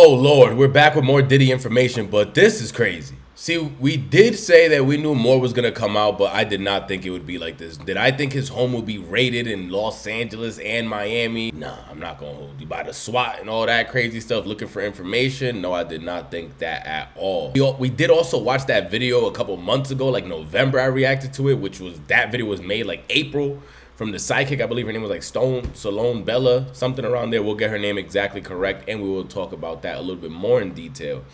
Oh Lord, we're back with more Diddy information, but this is crazy. See, we did say that we knew more was gonna come out, but I did not think it would be like this. Did I think his home would be raided in Los Angeles and Miami? Nah, I'm not gonna hold you by the SWAT and all that crazy stuff looking for information. No, I did not think that at all. We did also watch that video a couple months ago, like November I reacted to it, which was, that video was made like April. From the sidekick, I believe her name was like Salone Bella, something around there. We'll get her name exactly correct, and we will talk about that a little bit more in detail.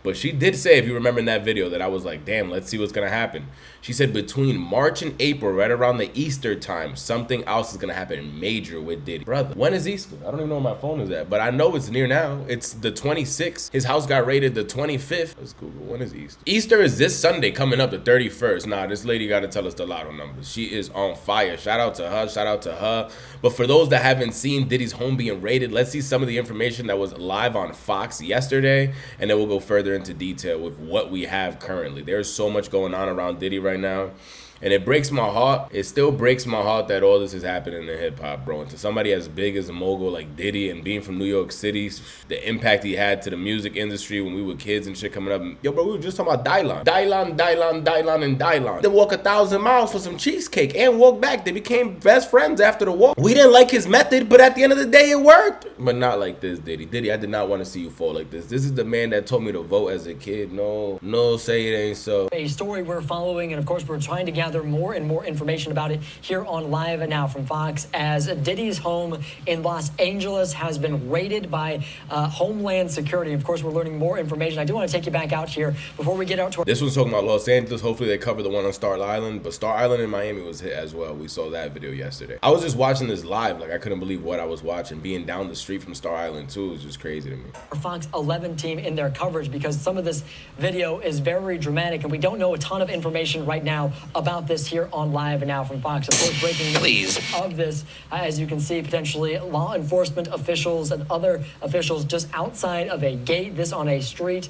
But she did say, if you remember in that video, that I was like, damn, let's see what's gonna happen. She said between March and April, right around the Easter time, something else is gonna happen major with Diddy. Brother, when is Easter? I don't even know where my phone is at, but I know it's near now. It's the 26th. His house got raided the 25th. Let's Google, when is Easter? Easter is this Sunday coming up, the 31st. Nah, this lady gotta tell us the lotto numbers. She is on fire. Shout out to her, shout out to her. But for those that haven't seen Diddy's home being raided, let's see some of the information that was live on Fox yesterday, and then we'll go further into detail with what we have currently. There's so much going on around Diddy right now, and it breaks my heart. It still breaks my heart that all this is happening in hip-hop, bro. And to somebody as big as a mogul like Diddy, and being from New York City, the impact he had to the music industry when we were kids and shit coming up. Yo, bro, we were just talking about Dylan, and Dylan. They walk 1,000 miles for some cheesecake and walk back. They became best friends after the walk. We didn't like his method, but at the end of the day, it worked. But not like this, Diddy. Diddy, I did not want to see you fall like this. This is the man that told me to vote as a kid. No, say it ain't so. A story we're following, and of course, we're trying to gather more and more information about it here on Live and Now from Fox, as Diddy's home in Los Angeles has been raided by Homeland Security. Of course, we're learning more information. I do want to take you back out here before we get out to this one's talking about Los Angeles. Hopefully they cover the one on Star Island, but Star Island in Miami was hit as well. We saw that video yesterday. I was just watching this live, like I couldn't believe what I was watching. Being down the street from Star Island too is just crazy to me. Our Fox 11 team in their coverage, because some of this video is very dramatic, and we don't know a ton of information right now about this here on Live and Now from Fox. Of course, breaking news of this, as you can see, potentially law enforcement officials and other officials just outside of a gate, this on a street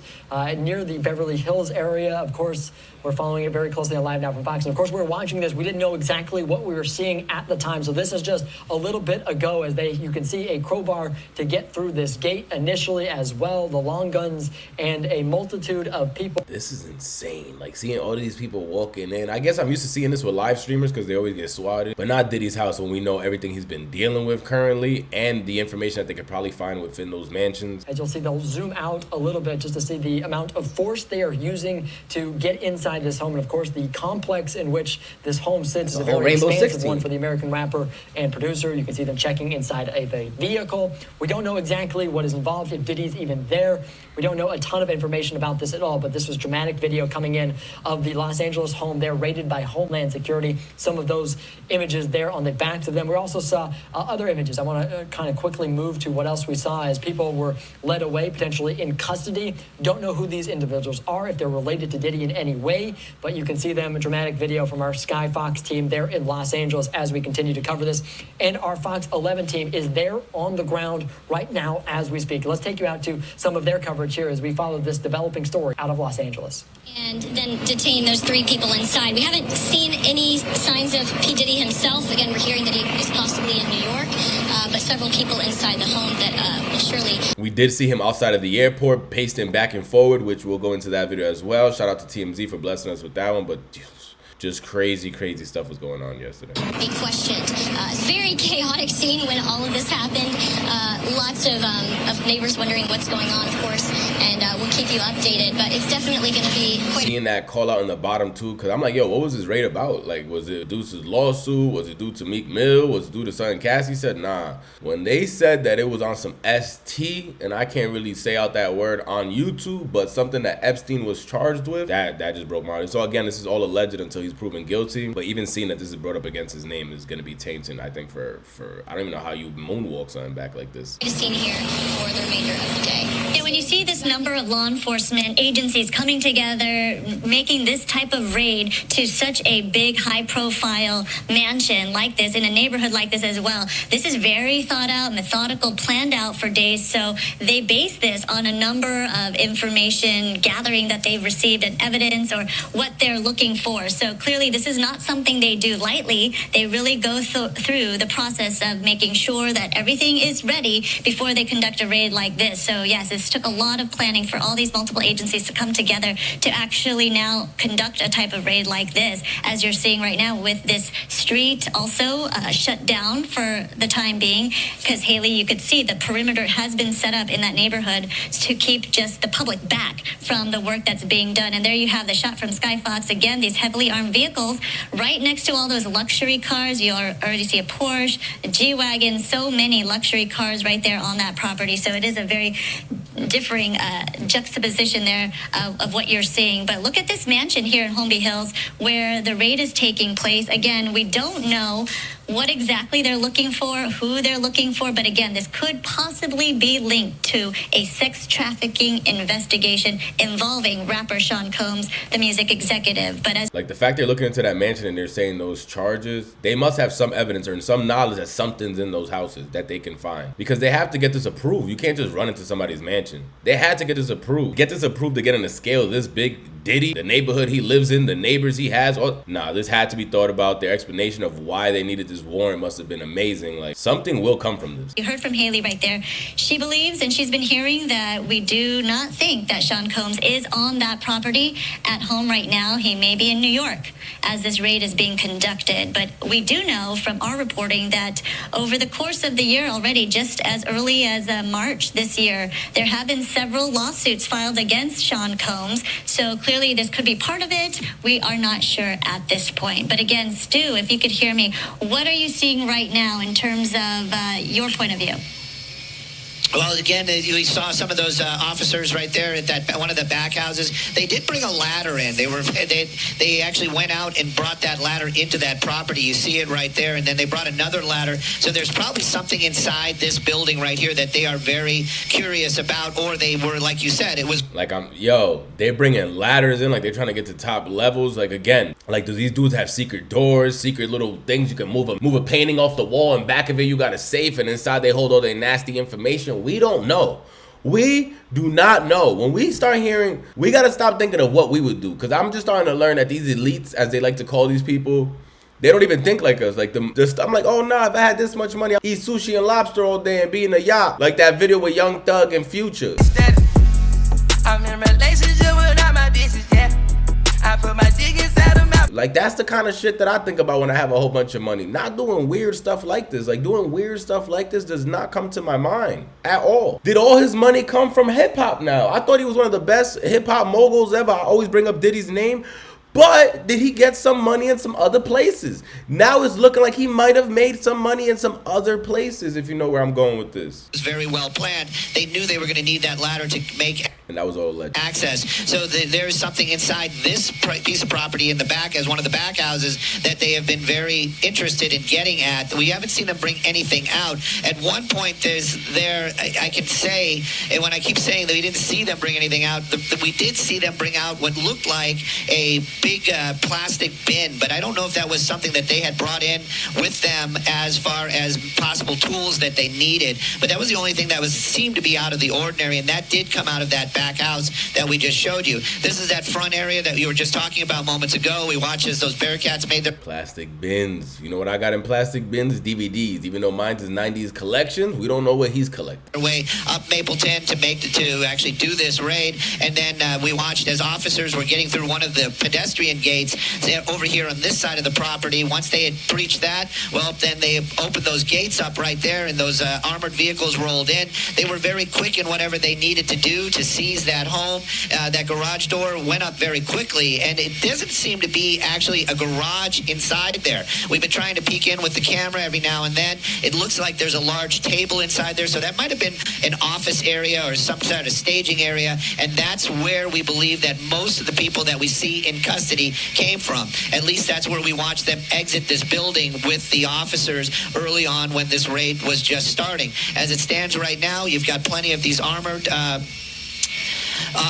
near the Beverly Hills area. Of course, we're following it very closely on Live Now from Fox. And of course, we're watching this. We didn't know exactly what we were seeing at the time. So this is just a little bit ago, as you can see a crowbar to get through this gate initially as well, the long guns, and a multitude of people. This is insane. Like seeing all these people walking in. I guess I'm used to seeing this with live streamers because they always get swatted, but not Diddy's house when we know everything he's been dealing with currently and the information that they could probably find within those mansions. As you'll see, they'll zoom out a little bit just to see the amount of force they are using to get inside this home. And of course, the complex in which this home sits is a very expansive one for the American rapper and producer. You can see them checking inside of a vehicle. We don't know exactly what is involved, if Diddy's even there. We don't know a ton of information about this at all, but this was dramatic video coming in of the Los Angeles home there, raided by Homeland Security. Some of those images there on the backs of them. We also saw other images. I want to kind of quickly move to what else we saw as people were led away, potentially in custody. Don't know who these individuals are, if they're related to Diddy in any way, but you can see them, a dramatic video from our Sky Fox team there in Los Angeles as we continue to cover this. And our Fox 11 team is there on the ground right now as we speak. Let's take you out to some of their coverage here as we follow this developing story out of Los Angeles. And then detain those 3 people inside. We haven't seen any signs of P Diddy himself. Again, we're hearing that he is possibly in New York, but several people inside the home that will surely... We did see him outside of the airport, pacing back and forward, which we'll go into that video as well. Shout out to TMZ for blessing us with that one, but just crazy stuff was going on yesterday. Be questioned. Very chaotic scene when all of this happened. Lots of neighbors wondering what's going on, of course, and we'll keep you updated. But it's definitely going to be seeing that call out in the bottom too, because I'm like, yo, what was this raid about? Like, was it due to his lawsuit? Was it due to Meek Mill? Was it due to something Cassie said? Nah. When they said that it was on some ST, and I can't really say out that word on YouTube, but something that Epstein was charged with, that just broke my heart. So again, this is all alleged until he's proven guilty, but even seeing that this is brought up against his name is going to be tainted, I think, for I don't even know how you moonwalk something back like this. Seen here for the remainder of the day. Yeah, when you see this number of law enforcement agencies coming together, making this type of raid to such a big, high-profile mansion like this, in a neighborhood like this as well, this is very thought out, methodical, planned out for days. So they base this on a number of information gathering that they've received and evidence or what they're looking for. So clearly this is not something they do lightly. They really go through the process of making sure that everything is ready before they conduct a raid like this. So yes, this took a lot of planning for all these multiple agencies to come together to actually now conduct a type of raid like this, as you're seeing right now with this street also shut down for the time being, because Haley, you could see the perimeter has been set up in that neighborhood to keep just the public back from the work that's being done. And there you have the shot from Sky Fox. Again, these heavily armed vehicles right next to all those luxury cars. You already see a Porsche, a G-Wagon, so many luxury cars right there on that property. So it is a very differing juxtaposition there of what you're seeing. But look at this mansion here in Holmby Hills where the raid is taking place. Again, we don't know what exactly they're looking for, who they're looking for, but again, this could possibly be linked to a sex trafficking investigation involving rapper Sean Combs, the music executive. But as like the fact they're looking into that mansion and they're saying those charges, they must have some evidence or some knowledge that something's in those houses that they can find, because they have to get this approved. You can't just run into somebody's mansion. They had to get this approved. Get this approved to get on the scale this big. Diddy, the neighborhood he lives in, the neighbors he has. Nah, this had to be thought about. Their explanation of why they needed this warrant must have been amazing. Like, something will come from this. You heard from Haley right there. She believes, and she's been hearing, that we do not think that Sean Combs is on that property at home right now. He may be in New York as this raid is being conducted. But we do know from our reporting that over the course of the year already, just as early as March this year, there have been several lawsuits filed against Sean Combs. So clearly this could be part of it. We are not sure at this point. But again, Stu, if you could hear me, what are you seeing right now in terms of your point of view? Well, again, we saw some of those officers right there at that one of the back houses. They did bring a ladder in. They actually went out and brought that ladder into that property. You see it right there, and then they brought another ladder. So there's probably something inside this building right here that they are very curious about, or they were, like you said, it was like they're bringing ladders in, like they're trying to get to top levels. Like, again, like, do these dudes have secret doors, secret little things you can move a painting off the wall, and back of it you got a safe, and inside they hold all their nasty information? We don't know. We do not know. When we start hearing, we got to stop thinking of what we would do, because I'm just starting to learn that these elites, as they like to call these people, they don't even think like us. Like, I'm like, oh nah, if I had this much money, I'd eat sushi and lobster all day and be in a yacht. Like that video with Young Thug and Future. I'm in a relationship with all my bitches, yeah. I put my dick inside of my... Like, that's the kind of shit that I think about when I have a whole bunch of money. Not doing weird stuff like this. Like, doing weird stuff like this does not come to my mind at all. Did all his money come from hip-hop now? I thought he was one of the best hip-hop moguls ever. I always bring up Diddy's name. But did he get some money in some other places? Now it's looking like he might have made some money in some other places, if you know where I'm going with this. It was very well planned. They knew they were going to need that ladder to make... And that was all alleged. Access. So there's something inside this piece of property in the back, as one of the back houses, that they have been very interested in getting at. We haven't seen them bring anything out. At one point, I can say, and when I keep saying that we didn't see them bring anything out, we did see them bring out what looked like a big plastic bin, but I don't know if that was something that they had brought in with them as far as possible tools that they needed. But that was the only thing that seemed to be out of the ordinary, and that did come out of that back house that we just showed you. This is that front area that you were just talking about moments ago. We watched as those Bearcats made their plastic bins. You know what I got in plastic bins? DVDs. Even though mine's is 90s collections, we don't know what he's collecting. Way up Mapleton to actually do this raid, and then we watched as officers were getting through one of the pedestrian gates over here on this side of the property. Once they had breached that, well, then they opened those gates up right there, and those armored vehicles rolled in. They were very quick in whatever they needed to do to seize that home. That garage door went up very quickly, and it doesn't seem to be actually a garage inside there. We've been trying to peek in with the camera every now and then. It looks like there's a large table inside there, so that might have been an office area or some sort of staging area, and that's where we believe that most of the people that we see in custody came from. At least that's where we watched them exit this building with the officers early on when this raid was just starting. As it stands right now, you've got plenty of these armored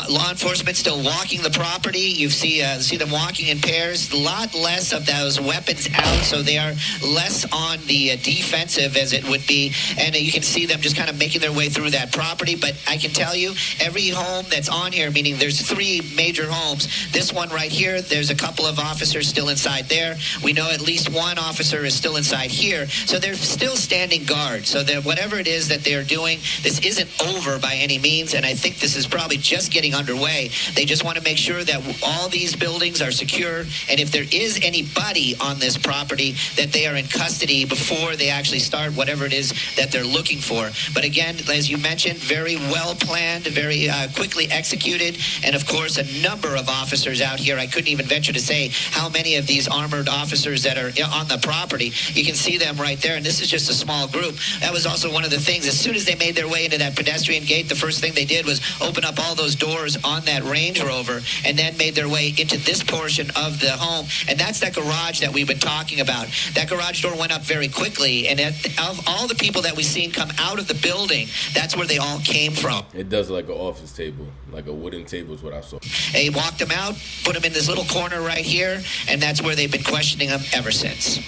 Law enforcement still walking the property. You see them walking in pairs. A lot less of those weapons out, so they are less on the defensive as it would be. And you can see them just kind of making their way through that property. But I can tell you, every home that's on here, meaning there's 3 major homes. This one right here, there's a couple of officers still inside there. We know at least 1 officer is still inside here. So they're still standing guard. So that whatever it is that they're doing, this isn't over by any means. And I think this is probably just getting underway. They just want to make sure that all these buildings are secure. And if there is anybody on this property, that they are in custody before they actually start whatever it is that they're looking for. But again, as you mentioned, very well planned, very quickly executed. And of course, a number of officers out here. I couldn't even venture to say how many of these armored officers that are on the property. You can see them right there. And this is just a small group. That was also one of the things. As soon as they made their way into that pedestrian gate, the first thing they did was open up all those doors on that Range Rover and then made their way into this portion of the home. And that's that garage that we've been talking about. That garage door went up very quickly. And of all the people that we've seen come out of the building, that's where they all came from. It does look like an office table, like a wooden table is what I saw. They walked them out, put them in this little corner right here, and that's where they've been questioning them ever since.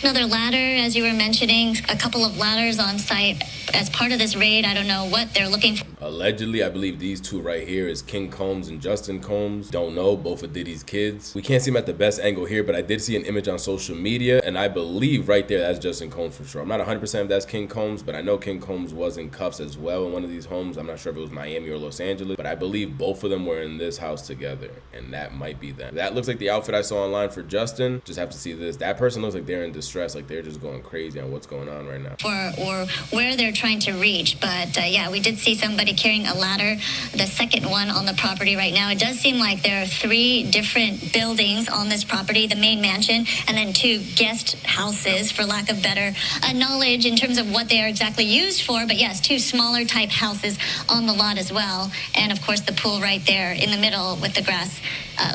Another ladder, as you were mentioning, a couple of ladders on site as part of this raid. I don't know what they're looking for. Allegedly, I believe these 2 right here is King Combs and Justin Combs. Don't know, both of Diddy's kids. We can't see him at the best angle here, but I did see an image on social media, and I believe right there that's Justin Combs for sure. I'm not 100% if that's King Combs, but I know King Combs was in cuffs as well in one of these homes. I'm not sure if it was Miami or Los Angeles, but I believe both of them were in this house together, and that might be them. That looks like the outfit I saw online for Justin. Just have to see this. That person looks like they're in distress, like they're just going crazy on what's going on right now. Or where they're trying to reach. But yeah, we did see somebody carrying a ladder, the second one on the property right now. It does seem like there are 3 different buildings on this property, the main mansion, and then 2 guest houses, for lack of better knowledge in terms of what they are exactly used for. But yes, 2 smaller type houses on the lot as well. And of course, the pool right there in the middle with the grass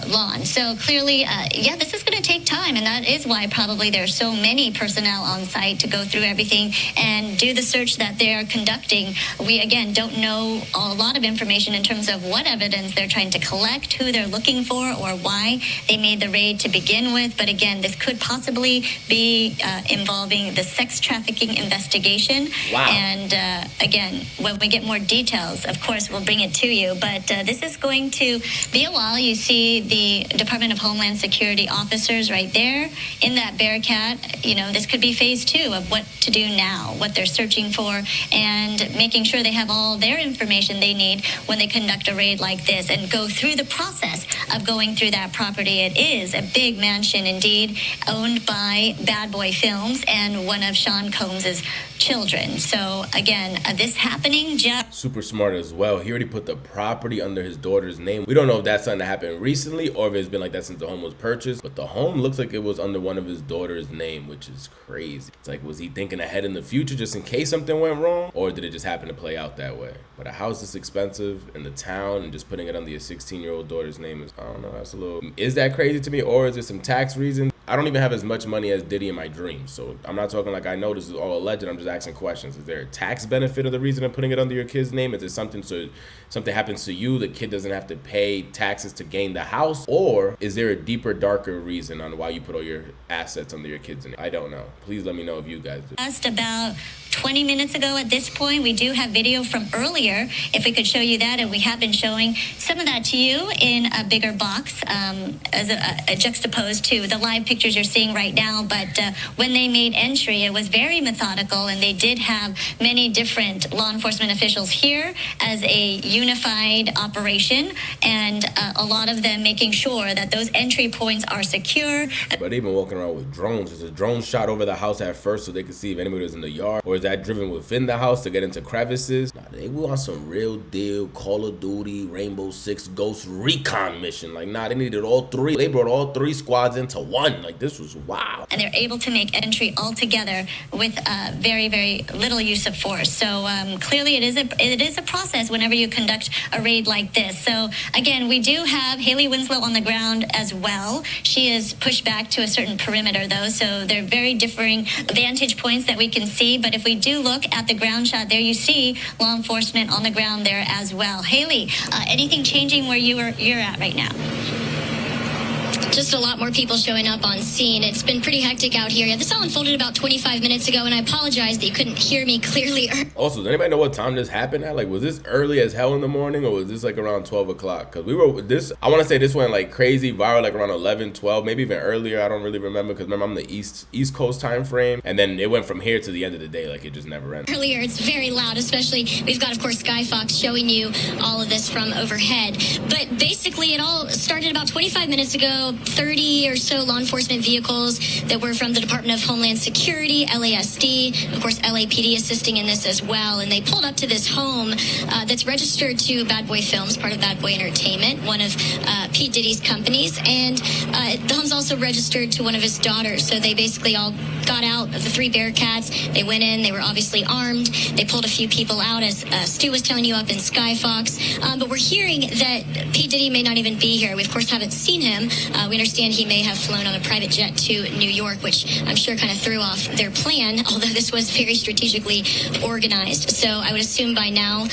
lawn. So clearly, yeah, this is going to take time. And that is why probably there are so many personnel on site to go through everything and do the search that they are conducting. We, again, don't know a lot of information in terms of what evidence they're trying to collect, who they're looking for, or why they made the raid to begin with. But again, this could possibly be involving the sex trafficking investigation. Wow. And again, when we get more details, of course, we'll bring it to you. But this is going to be a while. You see the Department of Homeland Security officers right there in that Bearcat. You know, this could be phase 2 of what to do now, what they're searching for, and making sure they have all their information they need when they conduct a raid like this and go through the process of going through that property. It is a big mansion indeed, owned by Bad Boy Films and one of Sean Combs's children. So again, this happening just super smart as well. He already put the property under his daughter's name. We don't know if that's something that happened recently or if it's been like that since the home was purchased, but the home looks like it was under one of his daughter's name, which is crazy. It's like, was he thinking ahead in the future just in case something went wrong, or did it just happen to play out that way? But a house is expensive in the town, and just putting it under your 16-year-old daughter's name is, I don't know, that's a little, is that crazy to me, or is it some tax reason? I don't even have as much money as Diddy in my dreams, so I'm not talking like I know this is all alleged. I'm just asking questions. Is there a tax benefit of the reason of putting it under your kid's name? Is it something happens to you, the kid doesn't have to pay taxes to gain the house? Or is there a deeper, darker reason on why you put all your assets under your kid's name? I don't know. Please let me know if you guys do. just about 20 minutes ago at this point. We do have video from earlier, if we could show you that, and we have been showing some of that to you in a bigger box as a juxtaposed to the live pictures you're seeing right now. But when they made entry, it was very methodical, and they did have many different law enforcement officials here as a unified operation, and a lot of them making sure that those entry points are secure. But they've been walking around with drones. Is a drone shot over the house at first so they could see if anybody was in the yard, or is that driven within the house to get into crevices? Nah, they were on some real deal Call of Duty Rainbow Six Ghost recon mission. Like, nah, they needed all 3. They brought all 3 squads into one. Like, this was wild. And they're able to make entry altogether with very, very little use of force. So clearly it is a process whenever you conduct a raid like this. So again, we do have Haley Winslow on the ground as well. She is pushed back to a certain perimeter though, so they're very differing vantage points that we can see. But if we do look at the ground shot there, you see law enforcement on the ground there as well. Haley, anything changing where you're at right now? Just a lot more people showing up on scene. It's been pretty hectic out here. Yeah, this all unfolded about 25 minutes ago, and I apologize that you couldn't hear me clearly. Also, does anybody know what time this happened at? Like, was this early as hell in the morning, or was this like around 12 o'clock? Because I want to say this went like crazy viral, like around 11, 12, maybe even earlier. I don't really remember, because remember, I'm the East Coast time frame. And then it went from here to the end of the day. Like, it just never ended. Earlier, it's very loud, especially we've got, of course, Skyfox showing you all of this from overhead. But basically, it all started about 25 minutes ago. 30 or so law enforcement vehicles that were from the Department of Homeland Security, LASD, of course, LAPD assisting in this as well. And they pulled up to this home that's registered to Bad Boy Films, part of Bad Boy Entertainment, one of P Diddy's companies. And the home's also registered to one of his daughters. So they basically all got out of the 3 Bearcats. They went in. They were obviously armed. They pulled a few people out, as Stu was telling you up in Skyfox. But we're hearing that P Diddy may not even be here. We, of course, haven't seen him. We understand he may have flown on a private jet to New York, which I'm sure kind of threw off their plan, although this was very strategically organized. So I would assume by now,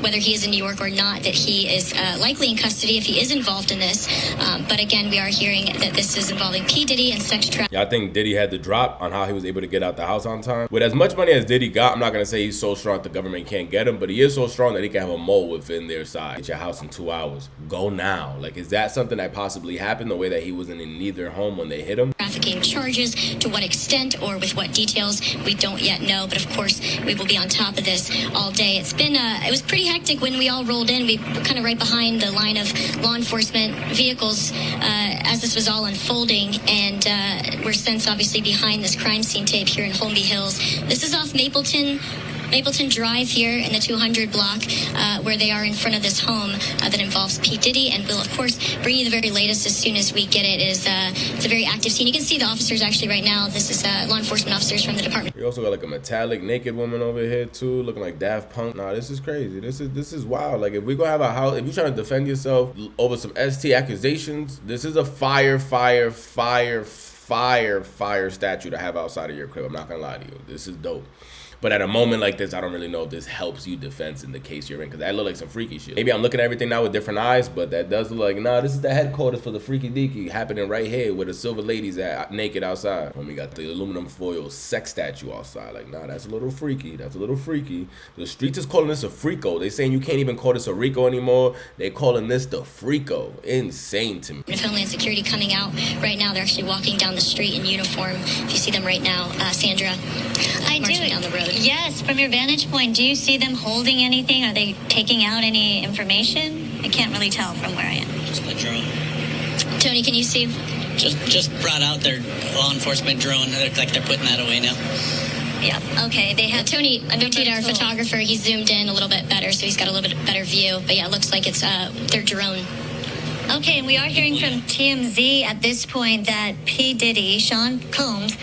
whether he is in New York or not, that he is likely in custody if he is involved in this. But again, we are hearing that this is involving P. Diddy and sex trafficking. Yeah, I think Diddy had the drop on how he was able to get out the house on time. With as much money as Diddy got, I'm not going to say he's so strong that the government can't get him, but he is so strong that he can have a mole within their side. Get your house in 2 hours. Go now. Like, is that something that possibly happened, the way that he wasn't in neither home when they hit him? Trafficking charges, to what extent or with what details, we don't yet know. But of course, we will be on top of this all day. It's been, it was pretty hectic when we all rolled in. We were kind of right behind the line of law enforcement vehicles as this was all unfolding. And we're since obviously behind this crime scene tape here in Holmby Hills. This is off Mapleton Drive here in the 200 block, where they are in front of this home that involves P. Diddy, and we'll, of course, bring you the very latest as soon as we get it. It's a very active scene. You can see the officers actually right now. This is law enforcement officers from the department. We also got like a metallic naked woman over here too, looking like Daft Punk. Nah, this is crazy. This is wild. Like, if we're gonna have a house, if you're trying to defend yourself over some ST accusations, this is a fire statue to have outside of your crib. I'm not gonna lie to you. This is dope. But at a moment like this, I don't really know if this helps you defense in the case you're in, because that look like some freaky shit. Maybe I'm looking at everything now with different eyes, but that does look like, nah, this is the headquarters for the freaky deaky happening right here where the silver ladies at naked outside. And we got the aluminum foil sex statue outside. Like, nah, that's a little freaky. That's a little freaky. The streets is calling this a freako. They saying you can't even call this a Rico anymore. They calling this the freako. Insane to me. With Homeland Security coming out right now, they're actually walking down the street in uniform. If you see them right now, Sandra, I do. Down the road. Yes, from your vantage point, do you see them holding anything? Are they taking out any information? I can't really tell from where I am. Just a drone. Tony, can you see? Just brought out their law enforcement drone. It looks like they're putting that away now. Yeah. Okay. They have Tony, our photographer, he zoomed in a little bit better, so he's got a little bit better view. But yeah, it looks like it's their drone. Okay, and we are hearing from TMZ at this point that P. Diddy, Sean Combs'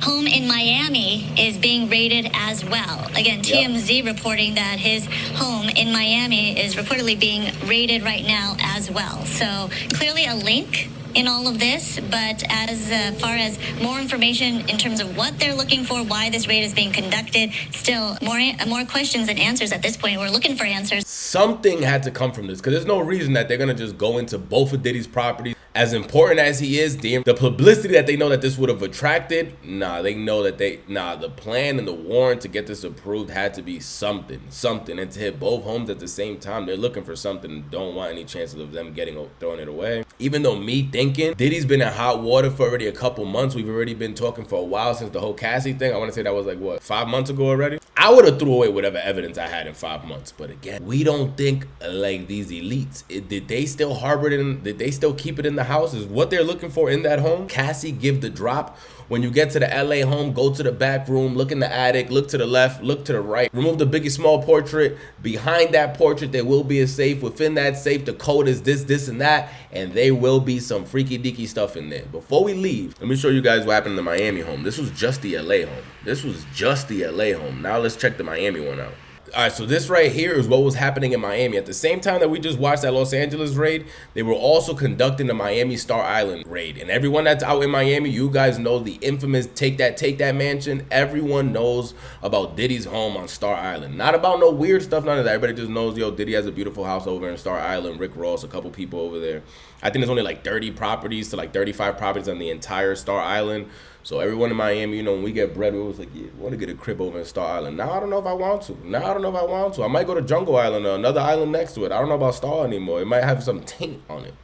home in Miami is being raided as well. Again, TMZ reporting that his home in Miami is reportedly being raided right now as well. So clearly a link in all of this, but as far as more information in terms of what they're looking for, why this raid is being conducted, still more questions than answers at this point. We're looking for answers. Something had to come from this, because there's no reason that they're gonna just go into both of Diddy's properties. As important as he is, damn, the publicity that they know that this would have attracted, they know that the plan and the warrant to get this approved had to be something, and to hit both homes at the same time, they're looking for something and don't want any chances of them throwing it away. Even though me thinking Diddy's been in hot water for already a couple months, we've already been talking for a while since the whole Cassie thing. I want to say that was like, what, 5 months ago already? I would have threw away whatever evidence I had in 5 months. But again, we don't think like these elites. Did they still harbor it in? Did they still keep it in the house? Is what they're looking for in that home? Cassie give the drop When you get to the LA home, go to the back room, look in the attic, look to the left, look to the right. Remove the Biggie Small portrait. Behind that portrait, there will be a safe. Within that safe, the code is this, this, and that. And there will be some freaky deaky stuff in there. Before we leave, let me show you guys what happened in the Miami home. This was just the LA home. This was just the LA home. Now let's check the Miami one out. All right, so this right here is what was happening in Miami. At the same time that we just watched that Los Angeles raid, they were also conducting the Miami Star Island raid. And everyone that's out in Miami, you guys know the infamous take that mansion. Everyone knows about Diddy's home on Star Island. Not about no weird stuff, none of that. Everybody just knows, yo, Diddy has a beautiful house over in Star Island. Rick Ross, a couple people over there. I think there's only like 30 properties to like 35 properties on the entire Star Island. So everyone in Miami, you know, when we get bread, we was like, yeah, we want to get a crib over in Star Island. Now I don't know if I want to. I might go to Jungle Island or another island next to it. I don't know about Star anymore. It might have some taint on it.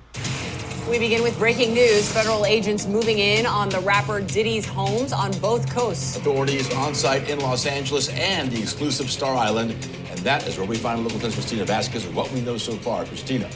We begin with breaking news. Federal agents moving in on the rapper Diddy's homes on both coasts. Authorities on site in Los Angeles and the exclusive Star Island. And that is where we find local 10's Christina Vasquez with what we know so far. Christina.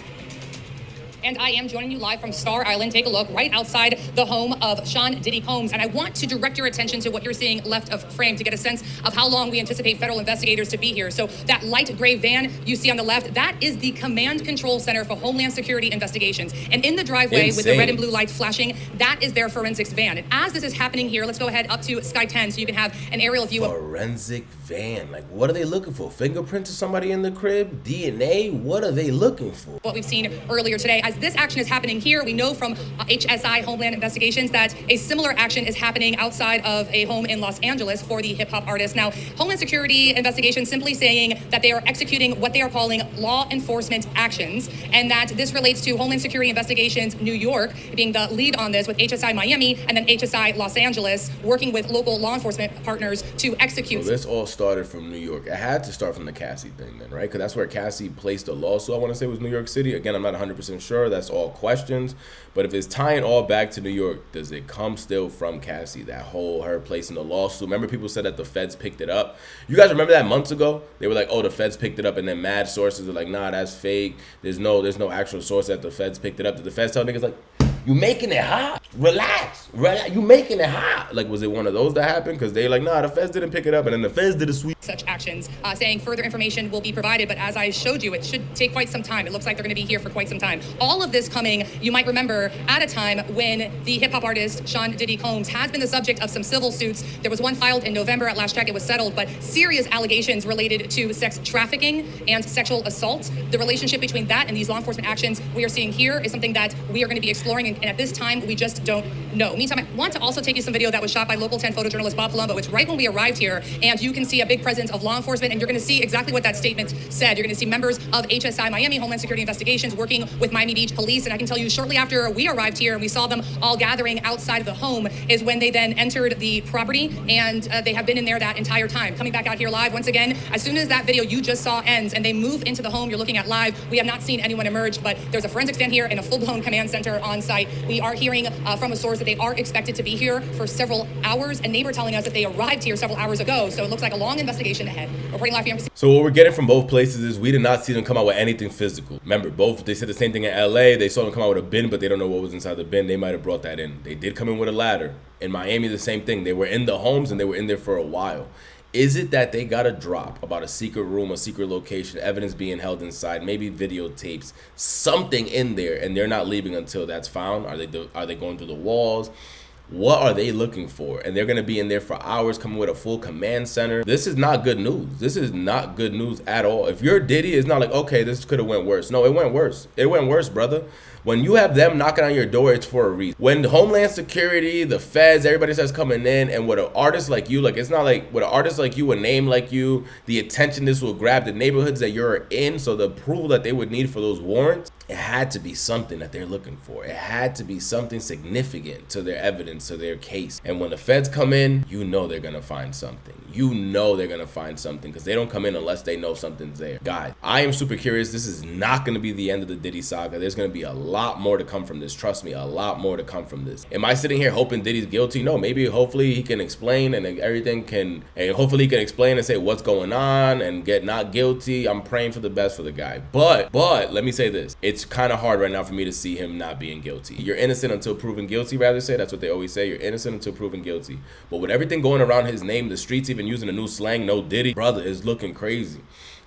And I am joining you live from Star Island. Take a look right outside the home of Sean Diddy Combs. And I want to direct your attention to what you're seeing left of frame to get a sense of how long we anticipate federal investigators to be here. So that light gray van you see on the left, that is the Command Control Center for Homeland Security Investigations. And in the driveway with the red and blue lights flashing, that is their forensics van. And as this is happening here, let's go ahead up to Sky 10 so you can have an aerial view of forensic van. Like, what are they looking for? Fingerprints of somebody in the crib? DNA? What are they looking for? What we've seen earlier today. As this action is happening here, we know from HSI Homeland Investigations that a similar action is happening outside of a home in Los Angeles for the hip-hop artist. Now, Homeland Security Investigations simply saying that they are executing what they are calling law enforcement actions, and that this relates to Homeland Security Investigations New York being the lead on this, with HSI Miami and then HSI Los Angeles working with local law enforcement partners to execute. So this all started from New York. It had to start from the Cassie thing then, right? Because that's where Cassie placed a lawsuit. I want to say it was New York City. Again, I'm not 100% sure. That's all questions. But if it's tying all back to New York, does it come still from Cassie? That whole her placing the lawsuit. Remember, people said that the feds picked it up. You guys remember that months ago? They were like, "Oh, the feds picked it up," and then mad sources are like, "Nah, that's fake. There's no actual source that the feds picked it up." Did the feds tell niggas like, "You making it hot? Relax. You making it hot"? Like, was it one of those that happened? Because they like, "Nah, the feds didn't pick it up," and then the feds did a sweep. Such actions, saying further information will be provided, but as I showed you, it should take quite some time. It looks like they're going to be here for quite some time. All of this coming, you might remember, at a time when the hip-hop artist Sean Diddy Combs has been the subject of some civil suits. There was one filed in November. At last check, it was settled, but serious allegations related to sex trafficking and sexual assault. The relationship between that and these law enforcement actions we are seeing here is something that we are going to be exploring, and at this time, we just don't know. Meantime, I want to also take you some video that was shot by local 10 photojournalist Bob Palumbo. It's right when we arrived here, and you can see a big presence of law enforcement, and you're going to see exactly what that statement said. You're going to see members of HSI Miami, Homeland Security Investigations, working with Miami Beach Police, and I can tell you shortly after we arrived here and we saw them all gathering outside of the home is when they then entered the property, and they have been in there that entire time. Coming back out here live, once again, as soon as that video you just saw ends and they move into the home you're looking at live, we have not seen anyone emerge, but there's a forensics van here and a full-blown command center on site. We are hearing from a source that they are expected to be here for several hours. A neighbor telling us that they arrived here several hours ago, so it looks like a long investigation ahead. Reporting live from So what we're getting from both places is we did not see them come out with anything physical. Remember, both, they said the same thing in LA. They saw them come out with a bin, but they don't know what was inside the bin. They might have brought that in. They did come in with a ladder. In Miami, the same thing. They were in the homes and they were in there for a while. Is it that they got a drop about a secret room, a secret location, evidence being held inside, maybe videotapes, something in there, and they're not leaving until that's found? Are they going through the walls? What are they looking for? And they're going to be in there for hours, coming with a full command center. This is not good news. This is not good news at all. If you're Diddy, it's not like, okay, this could have went worse. No, it went worse. It went worse, brother. When you have them knocking on your door, it's for a reason. When the Homeland Security, the feds, everybody starts coming in, and with an artist like you, like, it's not like with an artist like you, a name like you, the attention this will grab, the neighborhoods that you're in, so the approval that they would need for those warrants, it had to be something that they're looking for. It had to be something significant to their evidence, to their case. And when the feds come in, you know they're gonna find something. you know they're gonna find something because they don't come in unless they know something's there. Guys, I am super curious. This is not gonna be the end of the Diddy saga. There's gonna be a lot more to come from this. Trust me, a lot more to come from this. Am I sitting here hoping Diddy's guilty? No, maybe hopefully he can explain and everything can, and hopefully he can explain and say what's going on and get not guilty. I'm praying for the best for the guy. But let me say this. It's kind of hard right now for me to see him not being guilty. You're innocent until proven guilty, rather say. That's what they always say. You're innocent until proven guilty. But with everything going around his name, the streets even using a new slang, no Diddy, brother is looking crazy.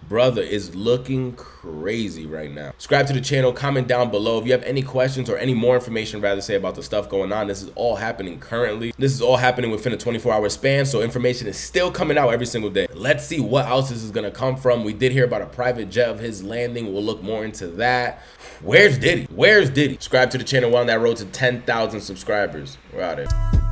Brother is looking crazy right now. Subscribe to the channel, comment down below if you have any questions or any more information, rather say, about the stuff going on. This is all happening currently. This is all happening within a 24-hour span, so information is still coming out every single day. Let's see what else this is gonna come from. We did hear about a private jet of his landing. We'll look more into that. Where's Diddy? Where's Diddy? Subscribe to the channel. We're on that road to 10,000 subscribers. We're out here.